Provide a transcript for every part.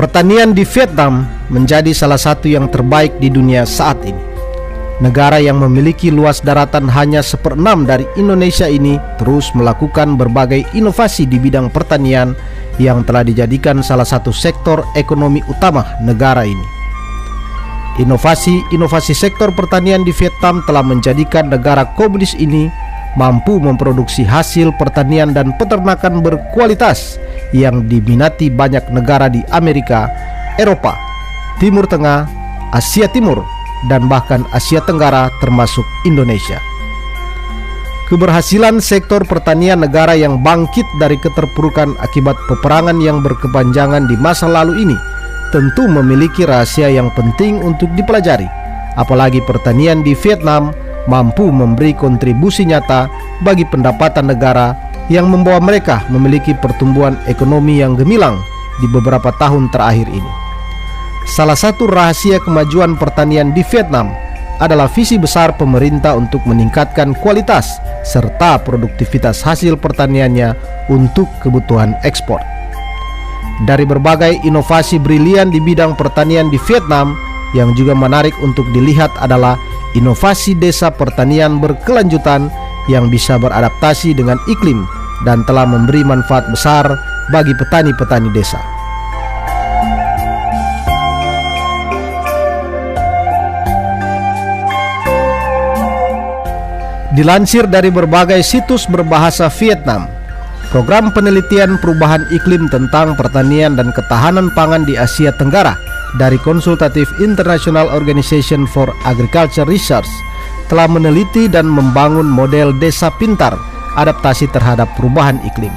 Pertanian di Vietnam menjadi salah satu yang terbaik di dunia saat ini. Negara yang memiliki luas daratan hanya 1/6 dari Indonesia ini terus melakukan berbagai inovasi di bidang pertanian yang telah dijadikan salah satu sektor ekonomi utama negara ini. Inovasi sektor pertanian di Vietnam telah menjadikan negara komunis ini mampu memproduksi hasil pertanian dan peternakan berkualitas yang diminati banyak negara di Amerika, Eropa, Timur Tengah, Asia Timur, dan bahkan Asia Tenggara termasuk Indonesia. Keberhasilan sektor pertanian negara yang bangkit dari keterpurukan akibat peperangan yang berkepanjangan di masa lalu ini tentu memiliki rahasia yang penting untuk dipelajari, apalagi pertanian di Vietnam mampu memberi kontribusi nyata bagi pendapatan negara yang membawa mereka memiliki pertumbuhan ekonomi yang gemilang di beberapa tahun terakhir ini. Salah satu rahasia kemajuan pertanian di Vietnam adalah visi besar pemerintah untuk meningkatkan kualitas serta produktivitas hasil pertaniannya untuk kebutuhan ekspor. Dari berbagai inovasi brilian di bidang pertanian di Vietnam, yang juga menarik untuk dilihat adalah inovasi desa pertanian berkelanjutan yang bisa beradaptasi dengan iklim dan telah memberi manfaat besar bagi petani-petani desa. Dilansir dari berbagai situs berbahasa Vietnam, program penelitian perubahan iklim tentang pertanian dan ketahanan pangan di Asia Tenggara dari Consultative International Organization for Agriculture Research telah meneliti dan membangun model desa pintar adaptasi terhadap perubahan iklim,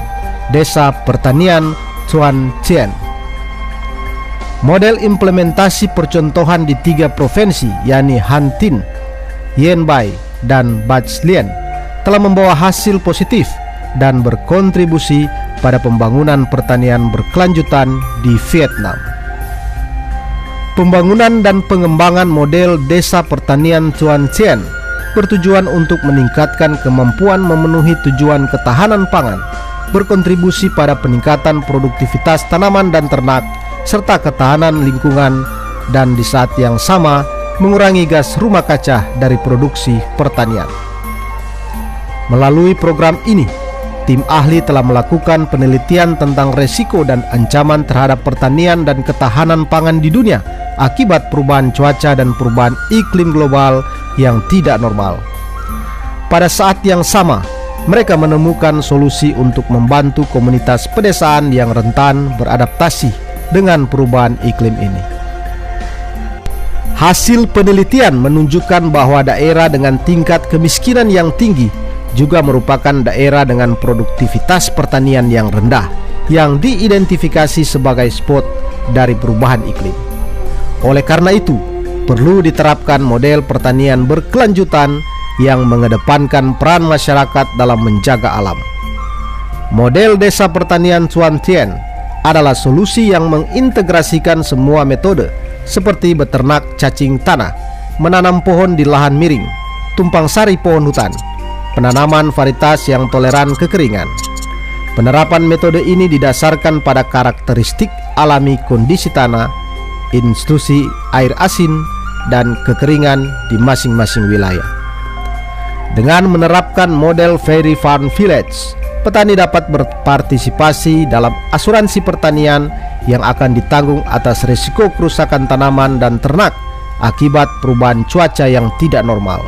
Desa Pertanian Thuan Chien. Model implementasi percontohan di 3 provinsi, yakni Han Tin, Yen Bai, dan Bac Lien, telah membawa hasil positif dan berkontribusi pada pembangunan pertanian berkelanjutan di Vietnam. Pembangunan dan pengembangan model desa pertanian Thuan Chien bertujuan untuk meningkatkan kemampuan memenuhi tujuan ketahanan pangan, berkontribusi pada peningkatan produktivitas tanaman dan ternak, serta ketahanan lingkungan, dan di saat yang sama mengurangi gas rumah kaca dari produksi pertanian. Melalui program ini, tim ahli telah melakukan penelitian tentang resiko dan ancaman terhadap pertanian dan ketahanan pangan di dunia akibat perubahan cuaca dan perubahan iklim global yang tidak normal. Pada saat yang sama, mereka menemukan solusi untuk membantu komunitas pedesaan yang rentan beradaptasi dengan perubahan iklim ini. Hasil penelitian menunjukkan bahwa daerah dengan tingkat kemiskinan yang tinggi juga merupakan daerah dengan produktivitas pertanian yang rendah, yang diidentifikasi sebagai spot dari perubahan iklim. Oleh karena itu, perlu diterapkan model pertanian berkelanjutan yang mengedepankan peran masyarakat dalam menjaga alam. Model desa pertanian Thuan Chien adalah solusi yang mengintegrasikan semua metode seperti beternak cacing tanah, menanam pohon di lahan miring, tumpang sari pohon hutan, penanaman varietas yang toleran kekeringan. Penerapan metode ini didasarkan pada karakteristik alami kondisi tanah, institusi air asin, dan kekeringan di masing-masing wilayah. Dengan menerapkan model Fairy Farm Village, petani dapat berpartisipasi dalam asuransi pertanian yang akan ditanggung atas risiko kerusakan tanaman dan ternak akibat perubahan cuaca yang tidak normal.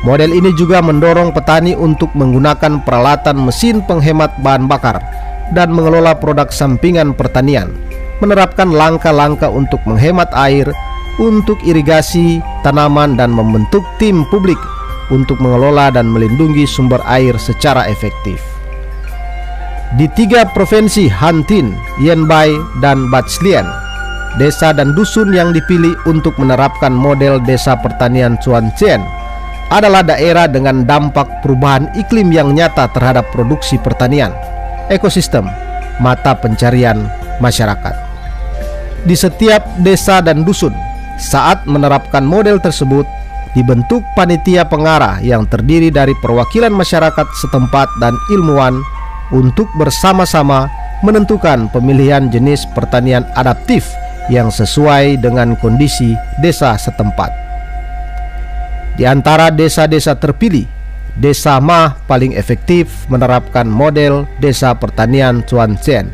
Model ini juga mendorong petani untuk menggunakan peralatan mesin penghemat bahan bakar dan mengelola produk sampingan pertanian, menerapkan langkah-langkah untuk menghemat air, untuk irigasi tanaman, dan membentuk tim publik untuk mengelola dan melindungi sumber air secara efektif. Di 3 provinsi Han Tin, Yen Bai, dan Bac Lien, desa dan dusun yang dipilih untuk menerapkan model desa pertanian Thuan Chien adalah daerah dengan dampak perubahan iklim yang nyata terhadap produksi pertanian, ekosistem, mata pencarian masyarakat. Di setiap desa dan dusun, saat menerapkan model tersebut, dibentuk panitia pengarah yang terdiri dari perwakilan masyarakat setempat dan ilmuwan untuk bersama-sama menentukan pemilihan jenis pertanian adaptif yang sesuai dengan kondisi desa setempat. Di antara desa-desa terpilih, Desa Mah paling efektif menerapkan model desa pertanian Cuan Cien.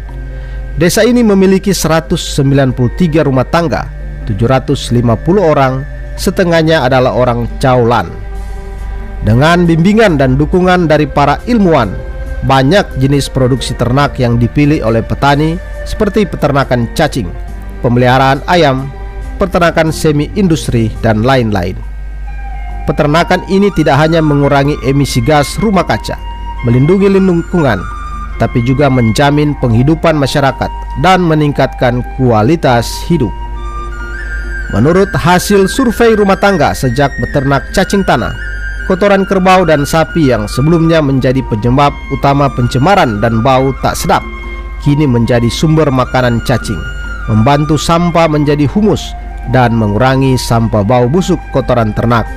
Desa ini memiliki 193 rumah tangga, 750 orang, setengahnya adalah orang Caulan. Dengan bimbingan dan dukungan dari para ilmuwan, banyak jenis produksi ternak yang dipilih oleh petani seperti peternakan cacing, pemeliharaan ayam, peternakan semi-industri, dan lain-lain. Peternakan ini tidak hanya mengurangi emisi gas rumah kaca, melindungi lingkungan, tapi juga menjamin penghidupan masyarakat dan meningkatkan kualitas hidup. Menurut hasil survei rumah tangga sejak beternak cacing tanah, kotoran kerbau dan sapi yang sebelumnya menjadi penyebab utama pencemaran dan bau tak sedap, kini menjadi sumber makanan cacing, membantu sampah menjadi humus, dan mengurangi sampah bau busuk kotoran ternak,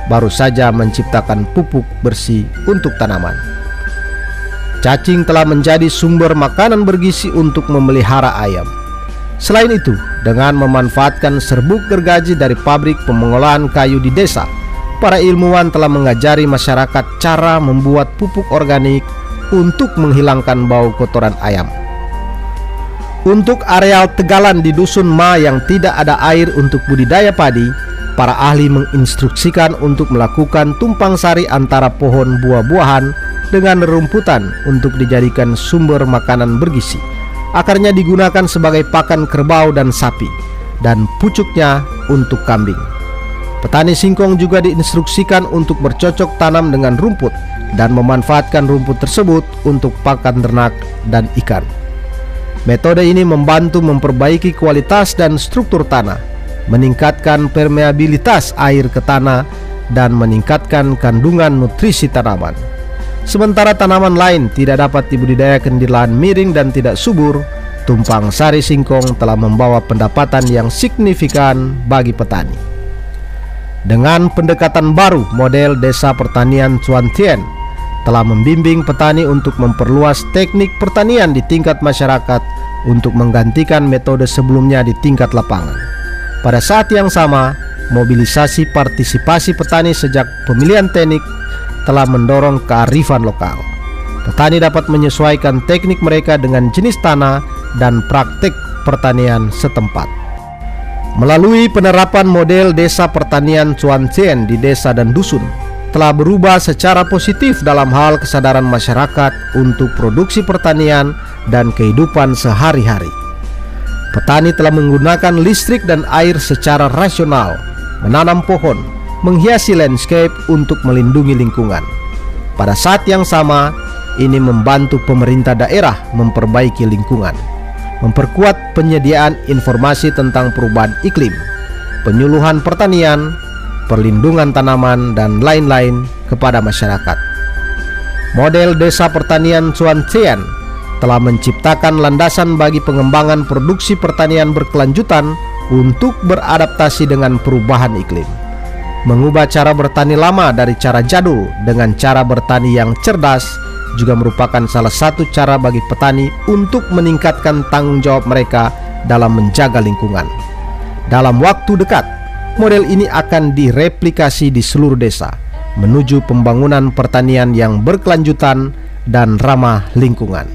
baru saja menciptakan pupuk bersih untuk tanaman. Cacing telah menjadi sumber makanan bergizi untuk memelihara ayam. Selain itu, dengan memanfaatkan serbuk gergaji dari pabrik pengolahan kayu di desa, para ilmuwan telah mengajari masyarakat cara membuat pupuk organik untuk menghilangkan bau kotoran ayam. Untuk areal tegalan di Dusun Ma yang tidak ada air untuk budidaya padi, para ahli menginstruksikan untuk melakukan tumpang sari antara pohon buah-buahan dengan rerumputan untuk dijadikan sumber makanan bergizi. Akarnya digunakan sebagai pakan kerbau dan sapi, dan pucuknya untuk kambing. Petani singkong juga diinstruksikan untuk bercocok tanam dengan rumput dan memanfaatkan rumput tersebut untuk pakan ternak dan ikan. Metode ini membantu memperbaiki kualitas dan struktur tanah, meningkatkan permeabilitas air ke tanah, dan meningkatkan kandungan nutrisi tanaman. Sementara tanaman lain tidak dapat dibudidayakan di lahan miring dan tidak subur, tumpang sari singkong telah membawa pendapatan yang signifikan bagi petani. Dengan pendekatan baru, model desa pertanian Cuan Cien telah membimbing petani untuk memperluas teknik pertanian di tingkat masyarakat untuk menggantikan metode sebelumnya di tingkat lapangan. Pada saat yang sama, mobilisasi partisipasi petani sejak pemilihan teknik telah mendorong kearifan lokal. Petani dapat menyesuaikan teknik mereka dengan jenis tanah dan praktik pertanian setempat. Melalui penerapan model desa pertanian Cuan Cien di desa dan dusun, telah berubah secara positif dalam hal kesadaran masyarakat untuk produksi pertanian dan kehidupan sehari-hari. Petani telah menggunakan listrik dan air secara rasional, menanam pohon, menghiasi landscape untuk melindungi lingkungan. Pada saat yang sama, ini membantu pemerintah daerah memperbaiki lingkungan, memperkuat penyediaan informasi tentang perubahan iklim, penyuluhan pertanian, perlindungan tanaman, dan lain-lain kepada masyarakat. Model desa pertanian Cuan Cien telah menciptakan landasan bagi pengembangan produksi pertanian berkelanjutan untuk beradaptasi dengan perubahan iklim. Mengubah cara bertani lama dari cara jadul dengan cara bertani yang cerdas juga merupakan salah satu cara bagi petani untuk meningkatkan tanggung jawab mereka dalam menjaga lingkungan. Dalam waktu dekat, model ini akan direplikasi di seluruh desa menuju pembangunan pertanian yang berkelanjutan dan ramah lingkungan.